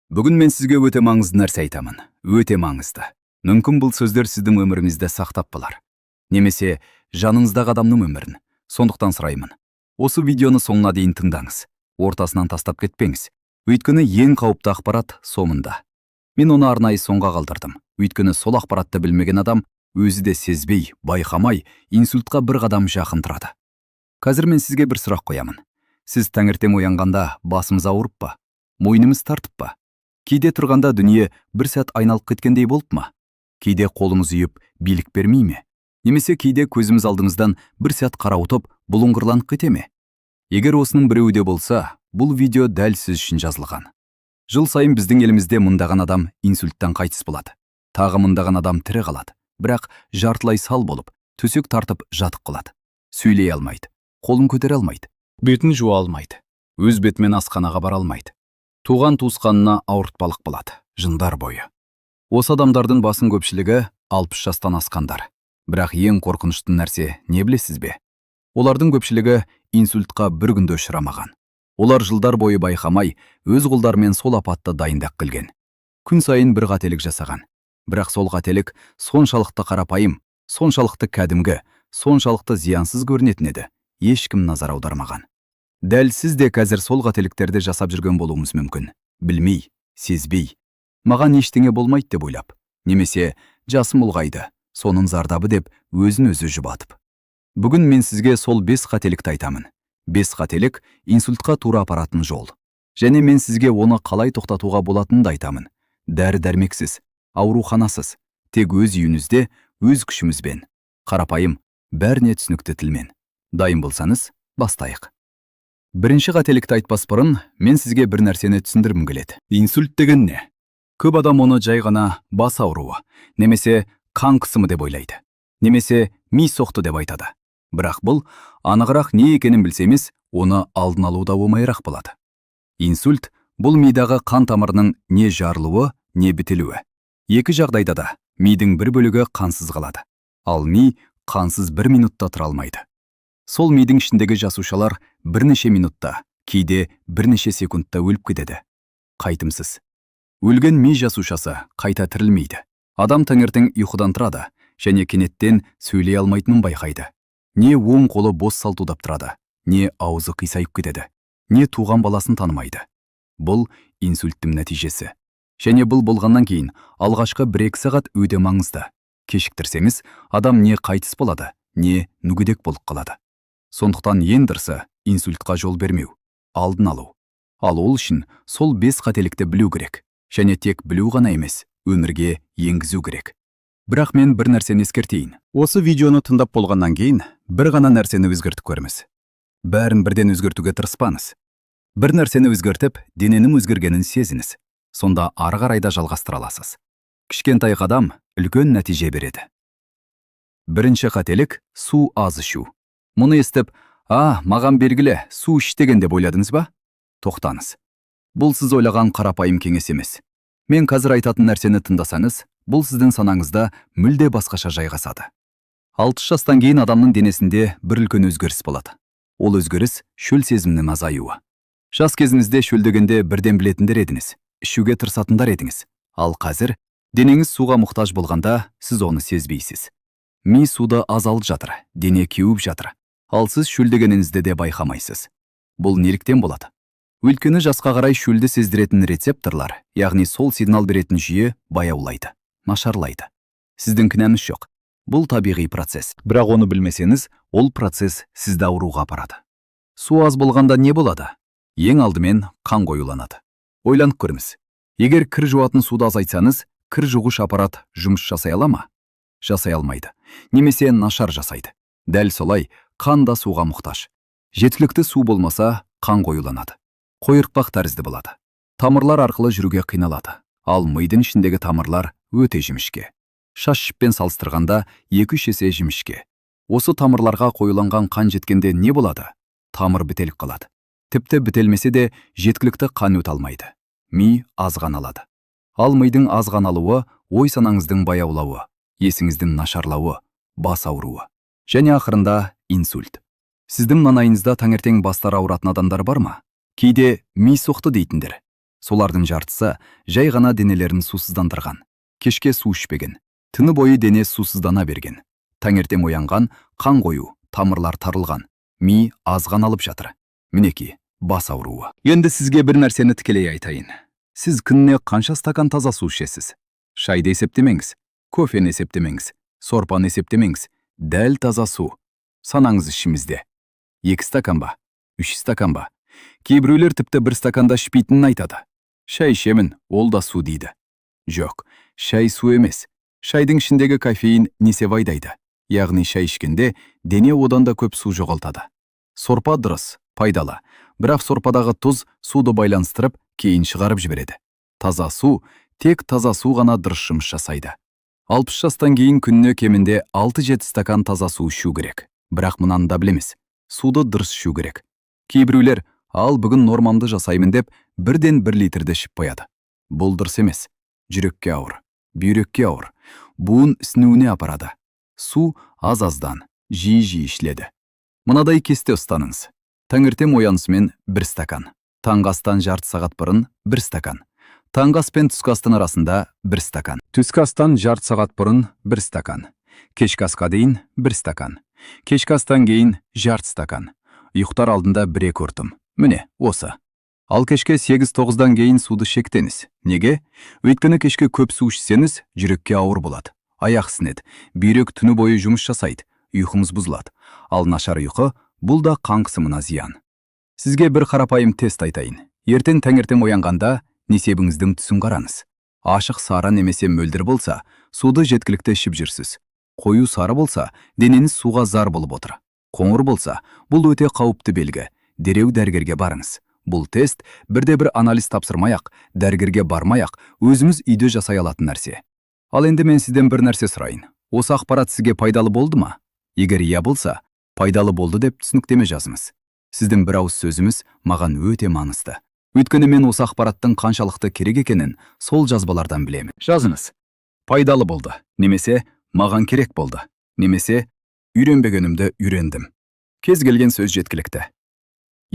Бүгін мен сізге өте маңызды нәрсе айтамын. Өте маңызды. Мүмкін бұл сөздер сіздің өміріңізді сақтап қалар. Немесе жаныңыздағы адамның өмірін. Сондықтан сұраймын. Осы видеоны соңына дейін тыңдаңыз. Ортасынан тастап кетпеңіз. Өйткені ең қауіпті ақпарат соңында. Мен оны арнайы соңға қалдырдым. Өйткені сол ақпаратты білмеген адам өзі де сезбей, байқамай, инсультқа бір қадам жақын тұрады. Қазір мен сізге бір сұрақ қоямын. Сіз таңертең оянғанда басымыз ауырып па? Мойнымыз тартып па? Кейде тұрғанда дүние бір сәт айналып кеткендей болып ма? Кейде қолымыз үйіп, билік бермей ме? Немесе кейде көзіміз алдымыздан бір сәт қарауытып, бұлыңғырланып кете ме? Егер осының біреуі де болса, бұл видео дәл сіз үшін жазылған. Жыл сайын біздің елімізде мыңдаған адам инсульттан қайтыс болады. Тағы мыңдаған адам тірі қалады. Бірақ жартылай сал болып, төсек тартып жатып қалады. Сөйлей алмайды, қолын көтере алмайды, бетін жуа алмайды, өз бетімен асханаға бара алмайды. Туған туысқанына ауыртпалық болады, жындар бойы. Осы адамдардың басым көпшілігі 60 жастан асқандар. Бірақ ең қорқынышты нәрсе не білесіз бе? Олардың көпшілігі инсультқа бір күнде ұшырамаған. Олар жылдар бойы байқамай, өз қолдарымен сол апатты дайындап келген. Күн сайын бір қателік жасаған. Бірақ сол қателік соншалықты қарапайым, соншалықты кәдімгі, соншалықты зиянсыз көрінетін еді. Ешкім назар аудармаған. Дәл сіз де қазір сол қателіктерді жасап жүрген болуыңыз мүмкін. Білмей, сезбей. Маған ештеңе болмайды деп ойлап. Немесе жасым ұлғайды, соның зардабы деп өзін өзі жұбатып. Бүгін мен сізге сол 5 қателікті айтамын. 5 қателік инсультқа тура апаратын жол. Және мен сізге оны қалай тоқтатуға болатынын да айтамын. Дәрі-дәрмексіз, ауруханасыз, тек өз үйіңізде, өз күшімізбен. Қарапайым, бәріне түсінікті тілмен. Дайын болсаңыз, бастайық. Бірінші қателікті айтпас бұрын, мен сізге бір нәрсені түсіндіргім келеді. Инсульт деген не? Көп адам оны жай ғана бас ауруы, немесе қан қысымы деп ойлайды. Немесе ми соқты деп айтады. Бірақ бұл анығырақ не екенін білсеңіз, оны алдын алуда оңайырақ болады. Инсульт бұл мидағы қан тамырының не жарылуы, не бітелуі. Екі жағдайда да мидың бір бөлігі қансыз қалады. Ал ми қансыз 1 минутта тұра алмайды. Сол мидың ішіндегі жасушалар бірнеше минутта, кейде бірнеше секундта өліп кетеді. Қайтымсыз. Өлген ми жасушасы қайта тірілмейді. Адам таңертең ұйқыдан тұрады, және кенеттен сөйлей алмайтынын байқайды. Не оң қолы бос салтылдап тұрады, не аузы қисайып кетеді, не туған баласын танымайды. Бұл инсульттің нәтижесі. Және бұл болғаннан кейін алғашқы 1-2 сағат өте маңызды. Кешіктірсеңіз, адам не қайтыс болады, не мүгедек болып қалады. Сондықтан ең дұрысы инсультқа жол бермеу, алдын алу. Ал ол үшін сол 5 қателікті білу керек. Және тек білу ғана емес, өмірге енгізу керек. Бірақ мен бір нәрсені ескертейін. Осы видеоны тыңдап болғаннан кейін бір ғана нәрсені өзгертіп көріңіз. Бәрін бірден өзгертуге тырыспаңыз. Бір нәрсені өзгертіп, дененің өзгергенін сезіңіз. Сонда ары қарай да жалғастыра аласыз. Кішкентай қадам үлкен нәтиже береді. Бірінші қателік су аз ішу. Мұны естіп, маған белгілі, су іш деген деп ойладыңыз ба? Тоқтаңыз. Бұл сіз ойлаған қарапайым кеңес емес. Мен қазір айтатын нәрсені тыңдасаңыз, бұл сіздің санаңызда мүлде басқаша жайғасады. 60 жастан кейін адамның денесінде бір үлкен өзгеріс болады. Ол өзгеріс шөл сезімінің азаюы. Жас кезіңізде шөл дегенде бірден білетіндер едіңіз, ішуге тырысатындар едіңіз. Ал қазір денеңіз суға мұқтаж болғанда сіз оны сезбейсіз. Ми суды аз алып жатыр, дене кеуіп жатыр. Ал сіз шөл дегеніңізді де байқамайсыз. Бұл неліктен болады? Өйткені жасқа қарай шөлді сездіретін рецепторлар, яғни сол сигнал беретін жүйе баяулайды, нашарлайды. Сіздің кінәңіз жоқ. Бұл табиғи процесс. Бірақ оны білмесеңіз, ол процесс сізді ауруға апарады. Су аз болғанда не болады? Ең алдымен қан қоюланады. Ойланып көріңіз. Егер кір жуатын суды азайтсаңыз, кір жуғыш аппарат жұмыс жасай ала ма? Жасай алмайды. Немесе нашар жасайды. Дәл солай, қан да суға мұқтаж. Жеткілікті су болмаса, қан қоюланады. Қойыртпақ тәрізді болады. Тамырлар арқылы жүруге қиналады. Ал мидың ішіндегі тамырлар өте жіңішке. Шаш жіппен салыстырғанда 2-3 есе жіңішке. Осы тамырларға қойыланған қан жеткенде не болады? Тамыр бітеліп қалады. Тіпті бітелмесе де жеткілікті қан өте алмайды. Ми аз қан алады. Ал мидың аз қан алуы ой санаңыздың баяулауы, есіңіздің нашарлауы, бас ауруы. Және ақырында инсульт. Сіздің маңайыңызда таңертең бастары ауыратын адамдар бар ма? Кейде ми соқты дейтіндер. Солардың жартысы жай ғана денелерін сусыздандырған. Кешке су ішпеген. Түні бойы дене сусыздана берген. Таңертең оянған, қан қою, тамырлар тарылған. Ми азған алып жатыр. Мінеки, бас ауруы. Енді сізге бір нәрсені тікелей айтайын. Сіз күніне қанша стакан таза су ішесіз? Шайды есептемеңіз, кофені есептемеңіз, сорпаны есептемеңіз. Дәл таза су. Санаңыз ішімізде. 2 стакан ба? 3 стакан ба? Кейбіреулер тіпті 1 стаканда ішпейтінін айтады. Шай ішемін, ол да су дейді. Жоқ, шай су емес. Шайдың ішіндегі кофеин несевайдайды. Яғни шай ішкенде дене одан да көп су жоғалтады. Сорпа дұрыс, пайдалы. Бірақ сорпадағы тұз суды байланыстырып, кейін шығарып жібереді. Таза су, тек таза су ғана дұрыс жұмыс жасайды. 60 жастан кейін күніне кемінде 6-7 стакан таза су ішу керек. Бірақ мұнан да білеміз. Суды дұрыс ішу керек. Кейбіреулер, ал бүгін нормамды жасаймын деп, бірден 1 литрді ішіп қояды. Бұл дұрыс емес. Жүрекке ауыр, бүйрекке ауыр. Буын ісінуіне апарады. Су аз-аздан, жиі-жиі ішіледі. Мынадай кесте ұстаныңыз. Таңертең оянысымен 1 стакан. Таңғы астан жарты сағат бұрын 1 стакан. Таңғы ас пен түскі астың арасында 1 стакан. Түскі астан жарты сағат бұрын 1 стакан. Кешкі асқа дейін 1 стакан. Кешкі астан кейін жарты стакан. Ұйықтар алдында 1-2 ұртым. Міне, осы. Ал кешке 8-9-дан кейін суды шектеңіз. Неге? Өйткені кешке көп су ішсеңіз, жүрекке ауыр болады. Аяқ сінеді, бүйрек түні бойы жұмыс жасайды, ұйқыңыз бұзылады. Ал нашар ұйқы, бұл да қан қысымына зиян. Сізге бір қарапайым тест айтайын. Ертең таңертең оянғанда несебіңіздің түсін қараңыз. Ашық сары немесе мөлдір болса, суды жеткілікті ішіп жүрсіз. Қою сары болса, денеңіз суға зар болып отыр. Қоңыр болса, бұл өте қауіпті белгі. Дереу дәрігерге барыңыз. Бұл тест бірде-бір анализ тапсырмай-ақ, дәрігерге бармай-ақ, өзіміз үйде жасай алатын нәрсе. Ал енді мен сізден бір нәрсе сұрайын. Осы ақпарат сізге пайдалы болды ма? Егер иә болса, пайдалы болды деп түсініктеме жазыңыз. Сіздің бір ауыз сөзіңіз маған өте маңызды. Өйткені мен осы ақпараттың қаншалықты керек екенін сол жазбалардан білемін. Жазыңыз. Пайдалы болды, немесе маған керек болды, немесе үйренбегенімді үйрендім. Кез келген сөз жеткілікті.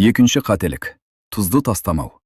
Екінші қателік. Тұзды тастамау.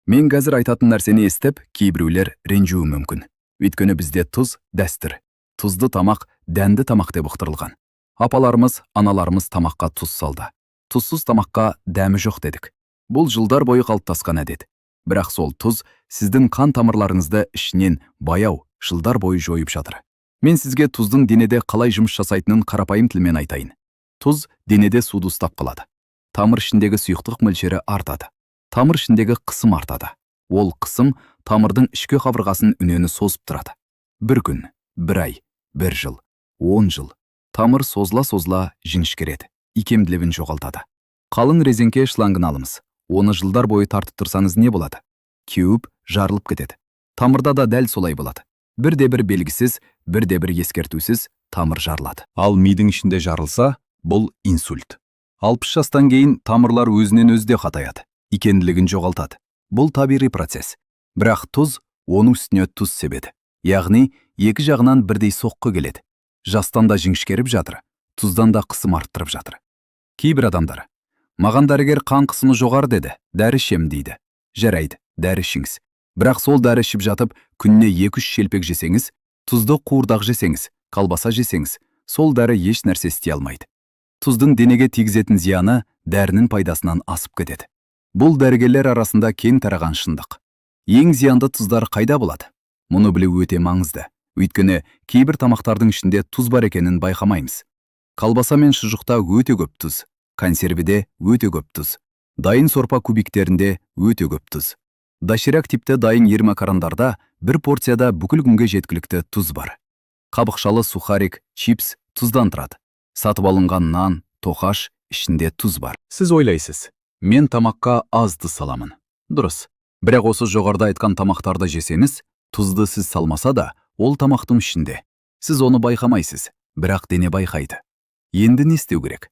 Мен қазір айтатын нәрсені естіп, кейбіреулер ренжуі мүмкін. Өйткені бізде тұз дәстүр. Тұзды тамақ дәнді тамақ деп ұқтырылған. Апаларымыз, аналарымыз тамаққа тұз салды. Тұзсыз тамаққа дәмі жоқ дедік. Бұл жылдар бойы қалыптасқан әдет. Бірақ сол тұз сіздің қан тамырларыңызды ішінен баяу, жылдар бойы жойып жатыр. Мен сізге тұздың денеде қалай жұмыс жасайтынын қарапайым тілмен айтайын. Тұз денеде суды ұстап қалады. Тамыр ішіндегі сұйықтық мөлшері артады. Тамыр ішіндегі қысым артады. Ол қысым тамырдың ішкі қабырғасын үнемі созып тұрады. 1 күн, 1 ай, 1 жыл, 10 жыл. Тамыр созыла-созыла жіңішкереді, икемділігін жоғалтады. Қалың резеңке шлангын алыңыз. Оны жылдар бойы тартып тұрсаңыз не болады? Кеуіп, жарылып кетеді. Тамырда да дәл солай болады. Бірде-бір белгісіз, бірде-бір ескертусіз тамыр жарылады. Ал мидың ішінде жарылса, бұл инсульт. 60 жастан кейін тамырлар өзінен өзде қатаяды, икемділігін жоғалтады. Бұл табиғи процесс. Бірақ тұз оның үстіне тұз себеді. Яғни, екі жағынан бірдей соққы келеді. Жастан да жіңішкеріп жатыр, тұздан да қысым арттырып жатыр. Кейбір адамдар, маған дәрігер қан қысымы жоғары деді, дәрі ішем дейді. Жарайды, дәрі ішіңіз. Бірақ сол дәрі ішіп жатып, күніне 2-3 шелпек жесеңіз, тұзды қуырдақ жесеңіз, колбаса жесеңіз, сол дәрі еш нәрсе істей алмайды. Тұздың денеге тигізетін зияны дәрінің пайдасынан асып кетеді. Бұл дәрігерлер арасында кең тараған шындық. Ең зиянды тұздар қайда болады? Мұны білу өте маңызды. Өйткені кейбір тамақтардың ішінде тұз бар екенін байқамаймыз. Колбаса мен шұжықта өте көп тұз, консервіде өте көп тұз, дайын сорпа кубиктерінде өте көп тұз. Доширак типті дайын ермакарандарда бір порцияда бүкіл күнге жеткілікті тұз бар. Қабықшалы сухарик, чипс тұздан тұрады. Сатып алынған нан, тоқаш ішінде тұз бар. Сіз ойлайсыз, мен тамаққа аз тұз саламын. Дұрыс. Бірақ осы жоғарыда айтқан тамақтарды жесеңіз, тұзды сіз салмаса да, ол тамақтың ішінде. Сіз оны байқамайсыз, бірақ дене байқайды. Енді не істеу керек?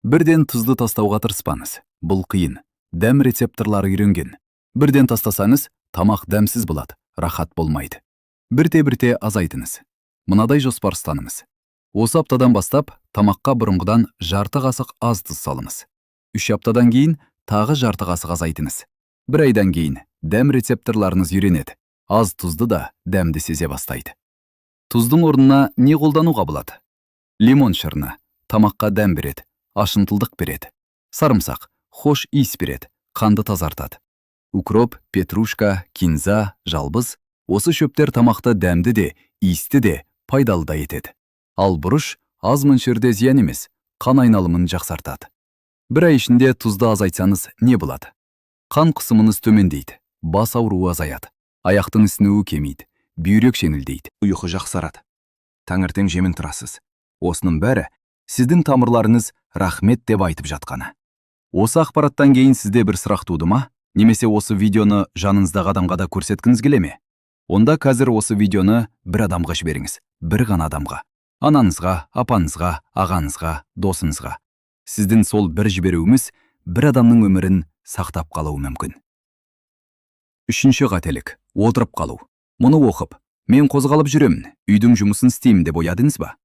Бірден тұзды тастауға тырыспаңыз. Бұл қиын. Дәм рецепторлары үйренген. Бірден тастасаңыз, тамақ дәмсіз болады, рахат болмайды. Бірте-бірте азайтыңыз. Мынадай жоспар ұстаныңыз. Осы аптадан бастап, тамаққа бұрынғыдан жарты қасық аз тұз салыңыз. 3 аптадан кейін тағы жарты қасық азайтыңыз. 1 айдан кейін дәм рецепторларыңыз үйренеді. Аз тұзды да дәмді сезе бастайды. Тұздың орнына не қолдануға болады? Лимон шырыны тамаққа дәм береді, ашынтылдық береді. Сарымсақ хош иіс береді, қанды тазартады. Укроп, петрушка, кинза, жалбыз осы шөптер тамақты дәмді де, иісті де пайдалы да етеді. Ал бұрыш аз мөлшерде зиян емес, қан айналымын жақсартады. Бір ай ішінде тұзды азайтсаңыз не болады? Қан қысымыңыз төмендейді, бас ауруы азаяды, аяқтың ісінуі кемейді, бүйрек жеңілдейді, ұйқы жақсарады. Таңертең жемін тұрасыз. Осының бәрі сіздің тамырларыңыз рахмет деп айтып жатқаны. Осы ақпараттан кейін сізде бір сұрақ туды ма? Немесе осы видеоны жаныңыздағы адамға да көрсеткіңіз келе ме? Онда қазір осы видеоны бір адамға жіберіңіз, бір ғана адамға. Анаңызға, апаңызға, ағаңызға, досыңызға. Сіздің сол бір жіберуіңіз бір адамның өмірін сақтап қалуы мүмкін. Үшінші қателік – отырып қалу. Мұны оқып, мен қозғалып жүремін, үйдің жұмысын істеймін деп ойладыңыз ба?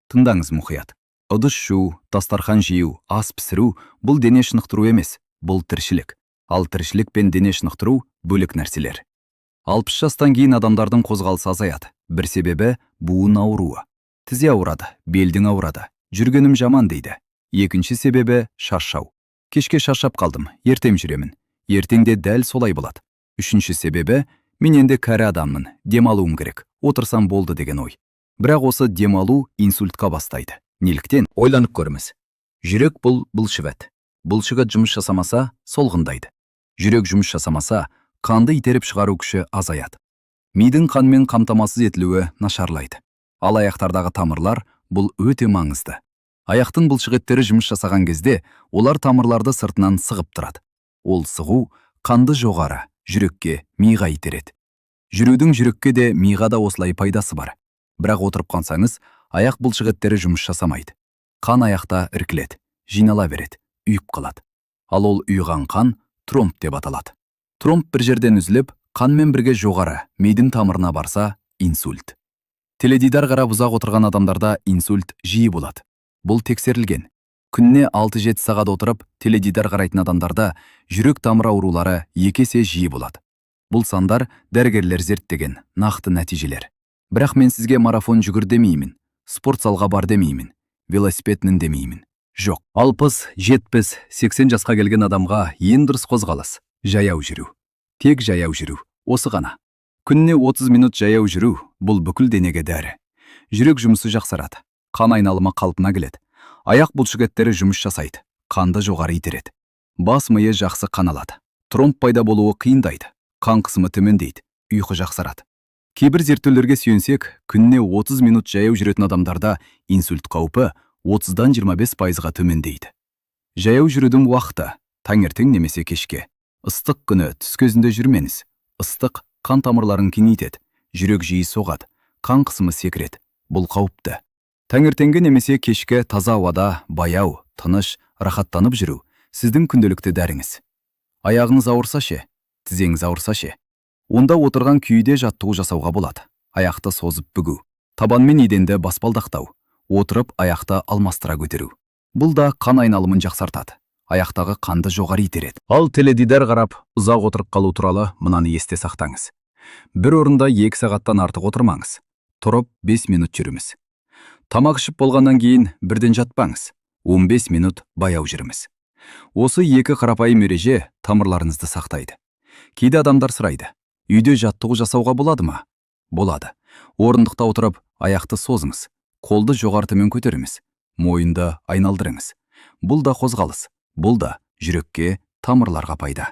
Тыңдаңыз мұқият. Ыдыс жуу, дастархан жию, ас пісіру – бұл дене шынықтыру емес, бұл тіршілік. Ал тіршілік пен дене шынықтыру бөлек нәрселер. 60 жастан кейін адамдардың қозғалысы азаяды. Бір себебі буын ауруы. Тізе ауырады, белдің ауырады, жүргенім жаман дейді. Екінші себебі шаршау. Кешке шаршап қалдым, ертең жүремін. Ертеңде дәл солай болады. Үшінші себебі мен енді кәрі адаммын, демалуым керек, отырсам болды деген ой. Бірақ осы демалу инсультқа бастайды. Неліктен? Ойланып көріңіз. Жүрек бұл бұлшықет. Бұлшықет жұмыс жасамаса, солғындайды. Жүрек жұмыс жасамаса, қанды итеріп шығару күші азаяды. Мидың қанмен қамтамасыз етілуі нашарлайды. Ал аяқтардағы тамырлар бұл өте маңызды. Аяқтың бұлшықеттері жұмыс жасаған кезде, олар тамырларды сыртынан сығып тұрады. Ол сығу қанды жоғары, жүрекке, миға итереді. Жүрудің жүрекке де, миға да осылай пайдасы бар. Бірақ отырып қансаңыз, аяқ бұлшықеттері жұмыс жасамайды. Қан аяқта іркіледі, жинала береді, үйіп қалады. Ал ол ұйыған қан тромб деп аталады. Тромб бір жерден үзіліп, қанмен бірге жоғары, мидың тамырына барса, инсульт. Теледидар қарап ұзақ отырған адамдарда инсульт жиі болады. Бұл тексерілген. Күніне 6-7 сағат отырып, теледидар қарайтын адамдарда жүрек тамыр аурулары 2 есе жиі болады. Бұл сандар дәрігерлер зерттеген нақты нәтижелер. Бірақ мен сізге марафон жүгір демеймін, спорт залға бар демеймін, велосипед мін демеймін. Жоқ, 60, 70, 80 жасқа келген адамға ең дұрыс қозғалыс жаяу жүру. Тек жаяу жүру, осы ғана. Күніне 30 минут жаяу жүру, бұл бүкіл денеге дәрі. Жүрек жұмысы жақсарады, қан айналымы қалпына келеді. Аяқ бұлшықеттері жұмыс жасайды, қанды жоғары итереді. Бас миы жақсы қан алады. Тромб пайда болуы қиындайды, қан қысымы төмендейді, ұйқы жақсарады. Кейбір зерттеулерге сүйенсек, күніне 30 минут жаяу жүретін адамдарда инсульт қаупі 30-дан 25%-ға төмендейді. Жаяу жүрудің уақыты таңертең немесе кешке. Ыстық күні түс кезінде жүрмеңіз. Ыстық қан тамырларын кеңейтеді, жүрек жиі соғады, қан қысымы секіреді. Бұл қауіпті. Таңертеңгі немесе кешке таза ауада баяу, тыныш, рахаттанып жүру сіздің күнделікті дәріңіз. Аяғыңыз ауырса ше, тізеңіз ауырса ше. Онда отырған күйде жаттығу жасауға болады. Аяқты созып бүгу, табанмен еденді баспалдақтау, отырып аяқты алмастыра көтеру. Бұл да қан айналымын жақсартады. Аяқтағы қанды жоғары итереді. Ал теледидар қарап, ұзақ отырып қалу туралы мынаны есте сақтаңыз. Бір орында 2 сағаттан артық отырмаңыз. Тұрып 5 минут жүріңіз. Тамақ ішіп болғаннан кейін бірден жатпаңыз. 15 минут баяу жүріңіз. Осы 2 қарапайым ереже тамырларыңызды сақтайды. Кейде адамдар сұрайды, үйде жаттығу жасауға болады ма? Болады. Орындықта отырып, аяқты созыңыз. Қолды жоғары төмен көтеріңіз. Мойынды айналдырыңыз. Бұл да қозғалыс. Бұл да жүрекке, тамырларға пайда.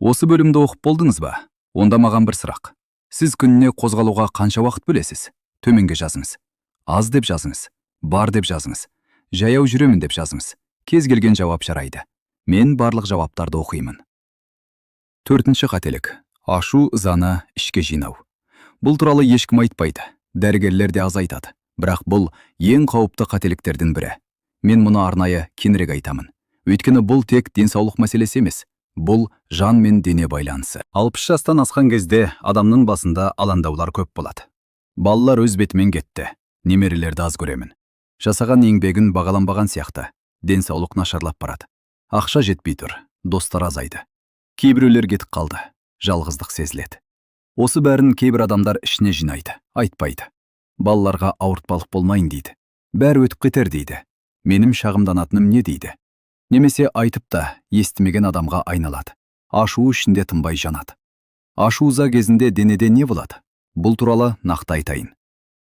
Осы бөлімді оқып болдыңыз ба? Онда маған бір сұрақ. Сіз күніне қозғалуға қанша уақыт бөлесіз? Төменге жазыңыз. Аз деп жазыңыз. Бар деп жазыңыз. Жаяу жүремін деп жазыңыз. Кез келген жауап жарайды. Мен барлық жауаптарды оқимын. 4-ші қателік. Ашу ызаны ішке жинау. Бұл туралы ешкім айтпайды. Дәрігерлер де аз айтады. Бірақ бұл ең қауіпті қателіктердің бірі. Мен мұны арнайы кеңірек айтамын. Өйткені бұл тек денсаулық мәселесі емес. Бұл жан мен дене байланысы. 60 жастан асқан кезде адамның басында алаңдаулар көп болады. Балалар өз бетімен кетті. Немерелерді аз көремін. Жасаған еңбегін бағаланбаған сияқты. Денсаулық нашарлап барады. Ақша жетпей тұр. Достар азайды. Кейбіреулер кетіп қалды. жалғыздық сезіледі. Осы бәрін кейбір адамдар ішіне жинайды, айтпайды. Балаларға ауыртпалық болмайын дейді. Бәрі өтіп кетер дейді. Менің шағымданатыным не дейді? Немесе айтып та естімеген адамға айналады. Ашуы ішінде тынбай жанады. Ашу ыза кезінде денеде не болады? Бұл туралы нақты айтайын.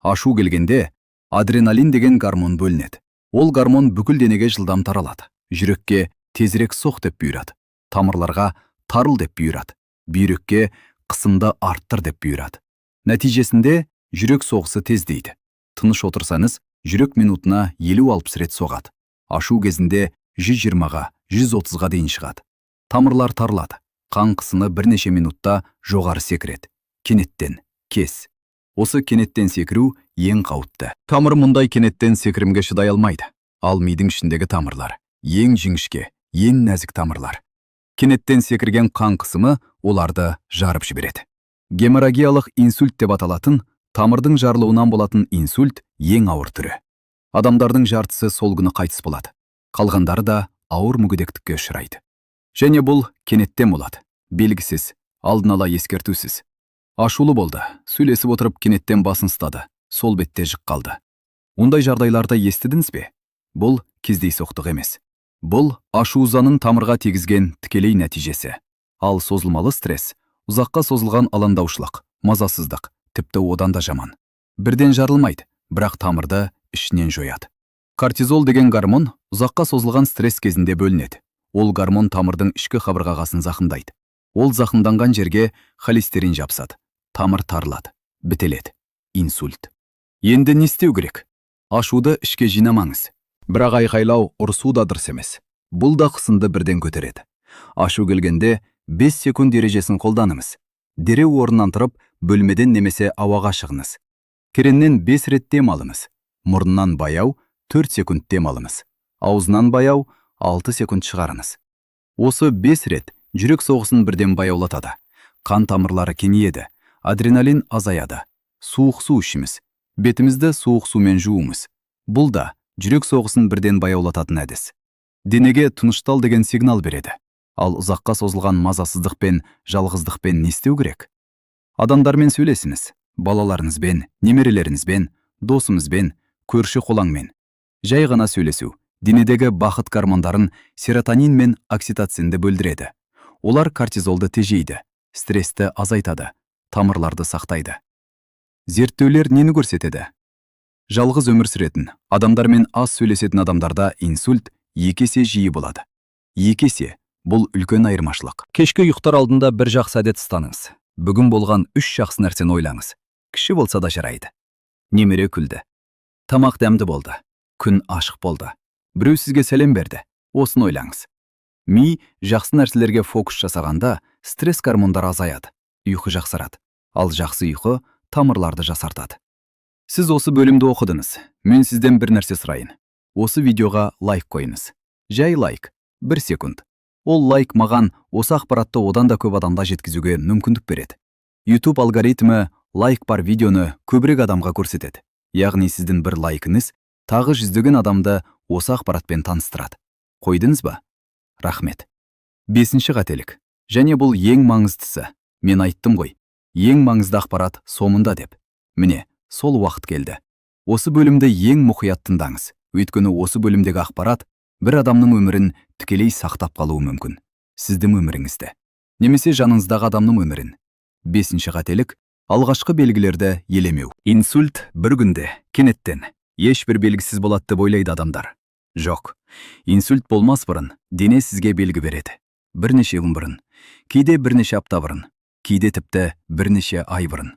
Ашу келгенде адреналин деген гормон бөлінеді. Ол гормон бүкіл денеге жылдам таралады. Жүрекке тезірек соқ деп бұйырады. Тамырларға тарыл деп бұйырады. Бүйрекке қысымды арттыр деп бұйырады. Нәтижесінде жүрек соғысы тездейді. Тыныш отырсаңыз, жүрек минутына 50-60 рет соғады. Ашу кезінде 120-ға, 130-ға дейін шығады. Тамырлар тарылады. Қан қысымы бірнеше минутта жоғары секіреді. Кенеттен, кес. Осы кенеттен секіру ең қауіпті. Тамыр мұндай кенеттен секірімге шыдай алмайды. Ал мидың ішіндегі тамырлар ең жіңішке, ең нәзік тамырлар. Кенеттен секірген қан қысымы оларды жарып жібереді. Геморрагиялық инсульт деп аталатын, тамырдың жарылуынан болатын инсульт ең ауыр түрі. Адамдардың жартысы сол күні қайтыс болады. Қалғандары да ауыр мүгедектікке ұшырайды. Және бұл кенеттен болады. Белгісіз, алдын ала ескертусіз. Ашулы болды, сөйлесіп отырып кенеттен басын ұстады, сол бетте жық қалды. Ондай жағдайларда естідіңіз бе? Бұл кездейсоқтық емес. Бұл ашу ызаның тамырға тигізген тікелей нәтижесі. Ал созылмалы стресс, ұзаққа созылған алаңдаушылық, мазасыздық, тіпті одан да жаман. Бірден жарылмайды, бірақ тамырды ішінен жояды. Кортизол деген гормон ұзаққа созылған стресс кезінде бөлінеді. Ол гормон тамырдың ішкі қабырғасын зақымдайды. Ол зақымданған жерге холестерин жабысады. Тамыр тарылады, бітеледі. Инсульт. Енді не істеу керек? Ашуды ішке жинамаңыз. Бірақ айқайлау, ұрсу да дұрыс емес. Бұл да қысымды бірден көтереді. Ашу келгенде 5 секунд ережесін қолданыңыз. Дереу орнынан тұрып, бөлмеден немесе ауаға шығыңыз. Кереннен 5 рет дем алыңыз. Мұрнынан баяу 4 секунд дем алыңыз. Аузынан баяу 6 секунд шығарыңыз. Осы 5 рет жүрек соғысын бірден баяулатады. Қан тамырлары кеңейеді, адреналин азаяды. Суық су ішіміз. Бетімізді суық сумен жуымыз. Бұл да жүрек соғысын бірден баяулататын әдіс. Денеге тыныштал деген сигнал береді. Ал ұзаққа созылған мазасыздықпен, жалғыздықпен не істеу керек? Адамдармен сөйлесіңіз. Балаларыңызбен, немерелеріңізбен, досыңызбен, көрші қолаңмен. Жай ғана сөйлесу денедегі бақыт гормондарын серотонин мен окситоцинді бөлдіреді. Олар кортизолды тежейді, стрессті азайтады, тамырларды сақтайды. Зерттеулер нені көрсетеді? Жалғыз өмір сүретін, адамдармен аз сөйлесетін адамдарда инсульт 2 есе жиі болады. 2 есе бұл үлкен айырмашылық. Кешкі ұйықтар алдында бір жақсы әдет ұстаныңыз. Бүгін болған 3 жақсы нәрсені ойлаңыз. Кіші болса да жарайды. Немере күлді. Тамақ дәмді болды. Күн ашық болды. Біреу сізге сәлем берді. Осын ойлаңыз. Ми жақсы нәрселерге фокус жасағанда стресс гормондары азаяды, ұйқы жақсарады. Ал жақсы ұйқы тамырларды жасартады. Сіз осы бөлімді оқыдыңыз. Мен сізден бір нәрсе сұрайын. Осы видеоға лайк қойыңыз. Жай лайк, 1 секунд. Ол лайк маған осы ақпаратты одан да көп адамға жеткізуге мүмкіндік береді. YouTube алгоритмі лайк бар видеоны көбірек адамға көрсетеді. Яғни сіздің бір лайкыңыз тағы жүздеген адамды осы ақпаратпен таныстырады. Қойдыңыз ба? Рахмет. 5-ші қателік. Және бұл ең маңыздысы. Мен айттым ғой, ең маңызды ақпарат соңында деп. Міне, сол уақыт келді. Осы бөлімді ең мұқият тыңдаңыз. Өйткені осы бөлімдегі ақпарат бір адамның өмірін тікелей сақтап қалуы мүмкін. Сіздің өміріңізді. Немесе жаныңыздағы адамның өмірін. 5-ші қателік. Алғашқы белгілерді елемеу. Инсульт бір күнде, кенеттен, ешбір белгісіз болады деп ойлайды адамдар. Жоқ. Инсульт болмас бұрын, дене сізге белгі береді. Бірнеше күн бұрын, кейде бірнеше апта бұрын, кейде тіпті бірнеше ай бұрын.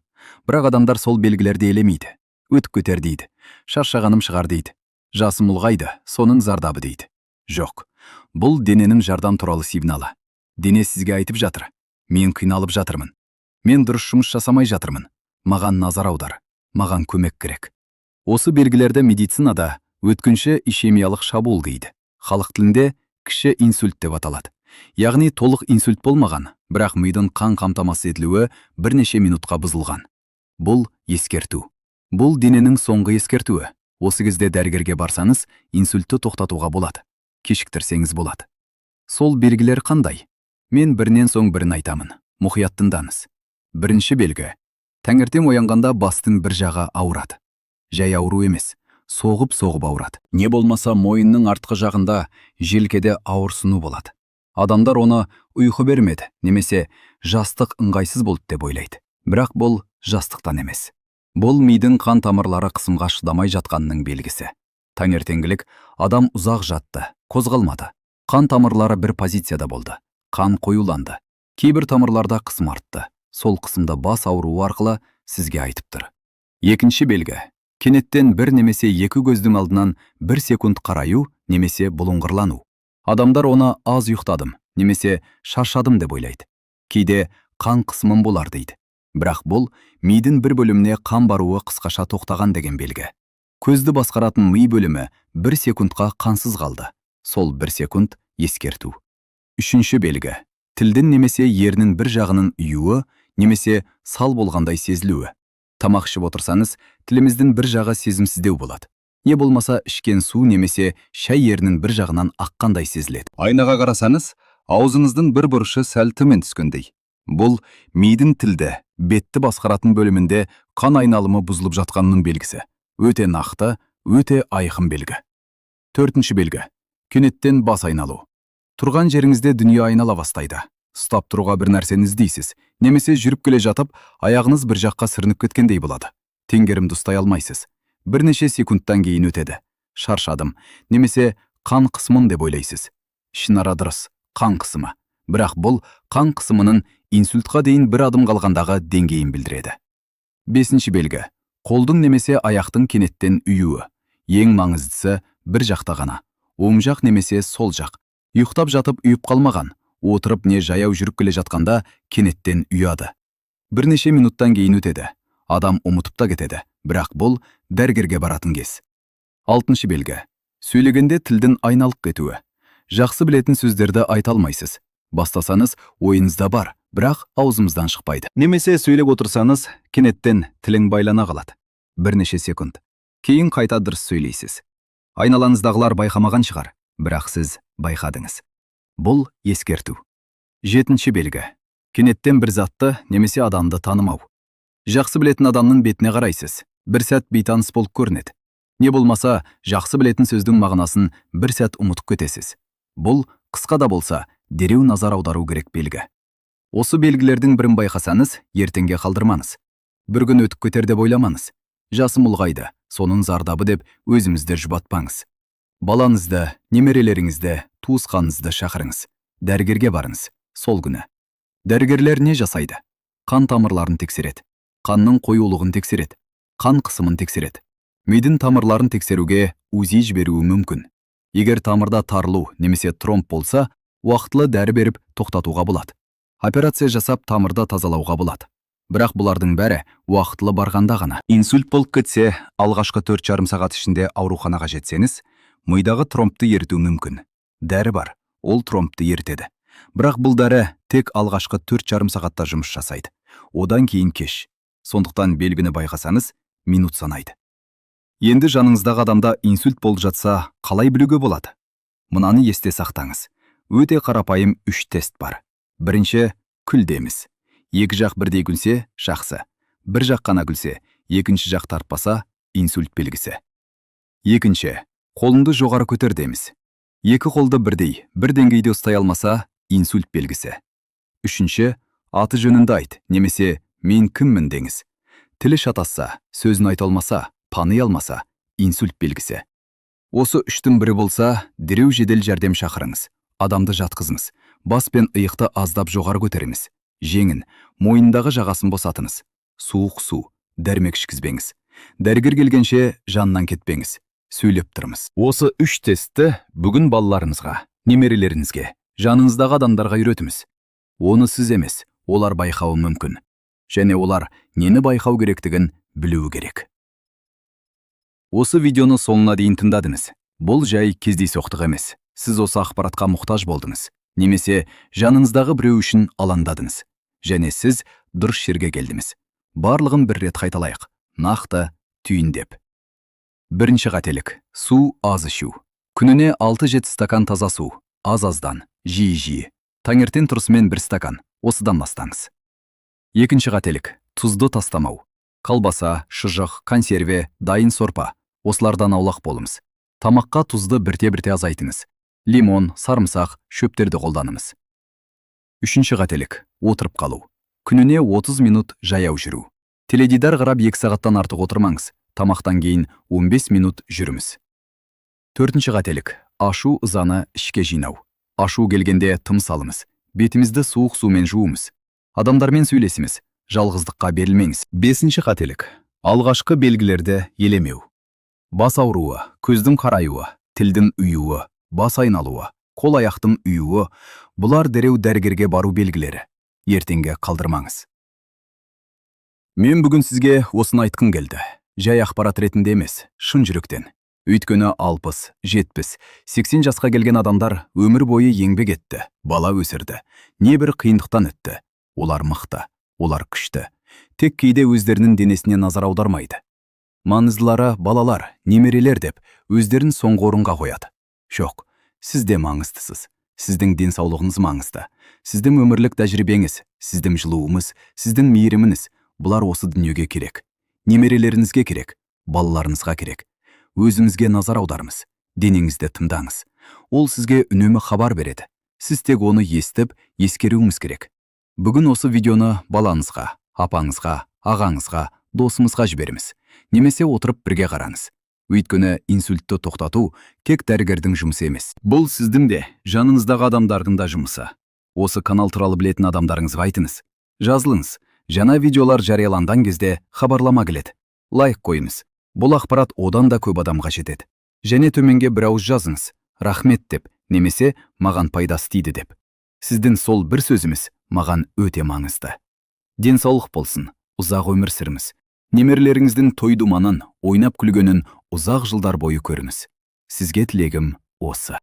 Бірақ адамдар сол белгілерді елемейді. Өтіп кетер дейді. Шаршағаным шығар дейді. Жасым ұлғайды, соның зардабы дейді. Жоқ. Бұл дененің жардам туралы сигналы. Дене сізге айтып жатыр. Мен қиналып жатырмын. Мен дұрыс жұмыс жасамай жатырмын. Маған назар аудар. Маған көмек керек. Осы белгілерді медицинада өткінші ишемиялық шабуыл дейді. Халық тілінде кіші инсульт деп аталады. Яғни толық инсульт болмаған, бірақ мидың қан қамтамасыз етілуі бірнеше минутқа бұзылған. Бұл ескерту. Бұл дененің соңғы ескертуі. Осы кезде дәрігерге барсаңыз, инсультті тоқтатуға болады. Кешіктірсеңіз болады. Сол белгілер қандай? Мен бірінен соң бірін айтамын. мұқият тыңдаңыз. Бірінші белгі. Таңертең оянғанда бастың бір жағы ауырады. Жай ауру емес, соғып ауырады. Не болмаса мойынның артқы жағында желкеде ауырсыну болады. Адамдар оны ұйқы бермеді, немесе жастық ыңғайсыз болды деп ойлайды. Бірақ бұл жастықтан емес. Бұл мидың қан тамырлары қысымға шыдамай жатқанының белгісі. Таңертеңгілік адам ұзақ жатты, қозғалмады. Қан тамырлары бір позицияда болды. Қан қоюланды. Кейбір тамырларда қысым артты. Сол қысымды бас ауруы арқылы сізге айтып тұр. Екінші белгі. Кенеттен бір немесе екі көздің алдынан бір секунд қараю немесе бұлыңғырлану. Адамдар оны аз ұйықтадым немесе шаршадым деп ойлайды. Кейде қан қысымым болар дейді. Бірақ бұл мидың бір бөліміне қан баруы қысқаша тоқтаған деген белгі. Көзді басқаратын ми бөлімі бір секундқа қансыз қалды. Сол бір секунд ескерту. Үшінші белгі. Тілдің немесе ернің бір жағының ұюы немесе сал болғандай сезілуі. Тамақ ішіп отырсаңыз, тіліміздің бір жағы сезімсіздеу болады. Не болмаса ішкен су немесе шай ернің бір жағынан аққандай сезіледі. Айнаға қарасаңыз, аузыңыздың бір бұрышы сәл төмен түскендей. Бұл мидың тілді, бетті басқаратын бөлімінде қан айналымы бұзылып жатқанының белгісі. Өте нақты, өте айқын белгі. Төртінші белгі. Кенеттен бас айналу. Тұрған жеріңізде дүние айнала бастайды. Ұстап тұруға бір нәрсені іздейсіз, немесе жүріп келе жатып, аяғыңыз бір жаққа сүрініп кеткендей болады. Теңгерімді ұстай алмайсыз. Бірнеше секундтан кейін өтеді. Шаршадым, немесе қан қысымым деп ойлайсыз. Ішінара дұрыс, қан қысымы. Бірақ бұл қан қысымының инсультқа дейін бір адым қалғандағы деңгейін білдіреді. Бесінші белгі. Қолдың немесе аяқтың кенеттен ұюы. Ең маңыздысы бір жақта ғана. Оң жақ немесе сол жақ. Ұйықтап жатып ұйып қалмаған. Отырып не жаяу жүріп келе жатқанда кенеттен ұяды. Бірнеше минуттан кейін өтеді. Адам ұмытып та кетеді. Бірақ бұл дәрігерге баратын кез. Алтыншы белгі. Сөйлегенде тілдің айналып кетуі. Жақсы білетін сөздерді айта алмайсыз. Бастасаңыз ойыңызда бар, бірақ аузымыздан шықпайды. Немесе сөйлеп отырсаңыз, кенеттен тілің байлана қалады. Бірнеше секунд. Кейін қайта дұрыс сөйлейсіз. Айналаңыздағылар байқамаған шығар, бірақ сіз байқадыңыз. Бұл ескерту. Жетінші белгі. Кенеттен бір затты немесе адамды танымау. Жақсы білетін адамның бетіне қарайсыз. Бір сәт бейтаныс болып көрінеді. Не болмаса, жақсы білетін сөздің мағынасын бір сәт ұмытып кетесіз. Бұл қысқа да болса, дереу назар аудару керек белгі. Осы белгілердің бірін байқасаңыз, ертеңге қалдырмаңыз. Бір күн өтіп кетер деп ойламаңыз. Жасым ұлғайды, соның зардабы деп өзімізді жұбатпаңыз. Балаңызды, немерелеріңізді, туысқаныңызды шақырыңыз. Дәрігерге барыңыз, сол күні. Дәрігерлер не жасайды? Қан тамырларын тексереді. Қанның қоюлығын тексереді. Қан қысымын тексереді. Мидың тамырларын тексеруге УЗИ жіберуі мүмкін. Егер тамырда тарылу немесе тромб болса, уақытылы дәрі беріп тоқтатуға болады. Операция жасап тамырды тазалауға болады. Бірақ бұлардың бәрі уақытылы барғанда ғана. Инсульт болып кетсе, алғашқы 4,5 сағат ішінде ауруханаға жетсеңіз, мидағы тромбты еріту мүмкін. Дәрі бар, ол тромбты ерітеді. Бірақ бұл дәрі тек алғашқы 4,5 сағатта жұмыс жасайды. Одан кейін кеш. Сондықтан белгіні байқасаңыз, минут санайды. Енді жаныңыздағы адамда инсульт болып жатса, қалай білуге болады? Мынаны есте сақтаңыз. Өте қарапайым 3 тест бар. Бірінші, күлдеміз. Екі жақ бірдей күлсе, жақсы. Бір жақ қана күлсе, екінші жақ тартпаса, инсульт белгісі. Екінші, қолыңды жоғары көтер деміз. Екі қолды бірдей, бір деңгейде ұстай алмаса, инсульт белгісі. Үшінші, аты жөніңді айт, немесе мен кіммін деңіз. Тілі шатасса, сөзін айта алмаса, паный алмаса, инсульт белгісі. Осы үштің бірі болса, дереу жедел жәрдем шақырыңыз. Адамды жатқызыңыз. Бас пен иықты аздап жоғары көтеріңіз. Жеңін, мойнындағы жағасын босатыңыз. Суық су, дәрмек ішкізбеңіз. Дәрігер келгенше жанынан кетпеңіз. Сөйлеп тұрмыз. Осы 3 тестті бүгін балаларыңызға, немерелеріңізге, жаныңыздағы адамдарға үйретіңіз. Оны сіз емес, олар байқауы мүмкін. Және олар нені байқау керектігін білуі керек. Осы видеоны соңына дейін тыңдадыңыз. Бұл жай кездейсоқтық емес. Сіз осы ақпаратқа мұқтаж болдыңыз. Немесе жаныңыздағы біреу үшін алаңдадыңыз. Және сіз дұрыс жерге келдіңіз. Барлығын бір рет қайталайық. Нақты, түйіндеп. Бірінші қателік. Су аз ішу. Күніне 6-7 стакан таза су. Аз-аздан, жиі-жиі. Таңертең тұрысымен 1 стакан. осыдан бастаңыз. Екінші қателік – тұзды тастамау. Колбаса, шұжық, консерве, дайын сорпа. Осылардан аулақ болыңыз. Тамаққа тұзды бірте-бірте азайтыңыз. Лимон, сарымсақ, шөптерді қолданыңыз. Үшінші қателік – отырып қалу. Күніне 30 минут жаяу жүру. Теледидар қарап 2 сағаттан артық отырмаңыз. Тамақтан кейін 15 минут жүріңіз. Төртінші қателік – ашу ызаны ішке жинау. Ашу келгенде тыныс алыңыз. Бетімізді суық сумен жуымыз. Адамдармен сөйлесіміз. Жалғыздыққа берілмеңіз. Бесінші қателік – алғашқы белгілерді елемеу. Бас ауруы, көздің қараюы, тілдің үйуі, бас айналуы, қол аяқтың үйуі – бұлар дереу дәрігерге бару белгілері. Ертеңге қалдырмаңыз. Мен бүгін сізге осыны айтқым келді. Жай ақпарат ретінде емес, шын жүректен. Өйткені 60, 70, 80 жасқа келген адамдар өмір бойы еңбек етті, бала өсірді. Небір қиындықтан өтті. Олар мықты, олар күшті. Тек кейде өздерінің денесіне назар аудармайды. Маңыздылары балалар, немерелер деп өздерін соңғы орынға қояды. Жоқ, сіз де маңыздысыз. Сіздің денсаулығыңыз маңызды. Сіздің өмірлік тәжірибеңіз, сіздің жылуыңыз, сіздің мейіріміңіз, бұлар осы дүниеге керек. Немерелеріңізге керек, балаларыңызға керек. Өзіңізге назар аударыңыз, денеңізді тыңдаңыз. Ол сізге үнемі хабар береді. Сіз тек оны естіп, ескеруіңіз керек. Бүгін осы видеоны балаңызға, апаңызға, ағаңызға, досыңызға жіберіңіз. Немесе отырып бірге қараңыз. Өйткені инсультті тоқтату тек дәрігердің жұмысы емес. Бұл сіздің де, жаныңыздағы адамдардың да жұмысы. Осы канал туралы білетін адамдарыңызға айтыңыз. Жазылыңыз. Жаңа видеолар жарияланған кезде хабарлама келеді. Лайк қойыңыз. Бұл ақпарат одан да көп адамға жетеді. Және төменге бір ауыз жазыңыз. Рахмет деп, немесе маған пайдасы тиді деп. Сіздің сол бір сөзіміз маған өте маңызды. Денсаулық болсын, ұзақ өмір сүріңіз. Немерлеріңіздің той-думанын, ойнап күлгенін ұзақ жылдар бойы көріңіз. Сізге тілегім осы.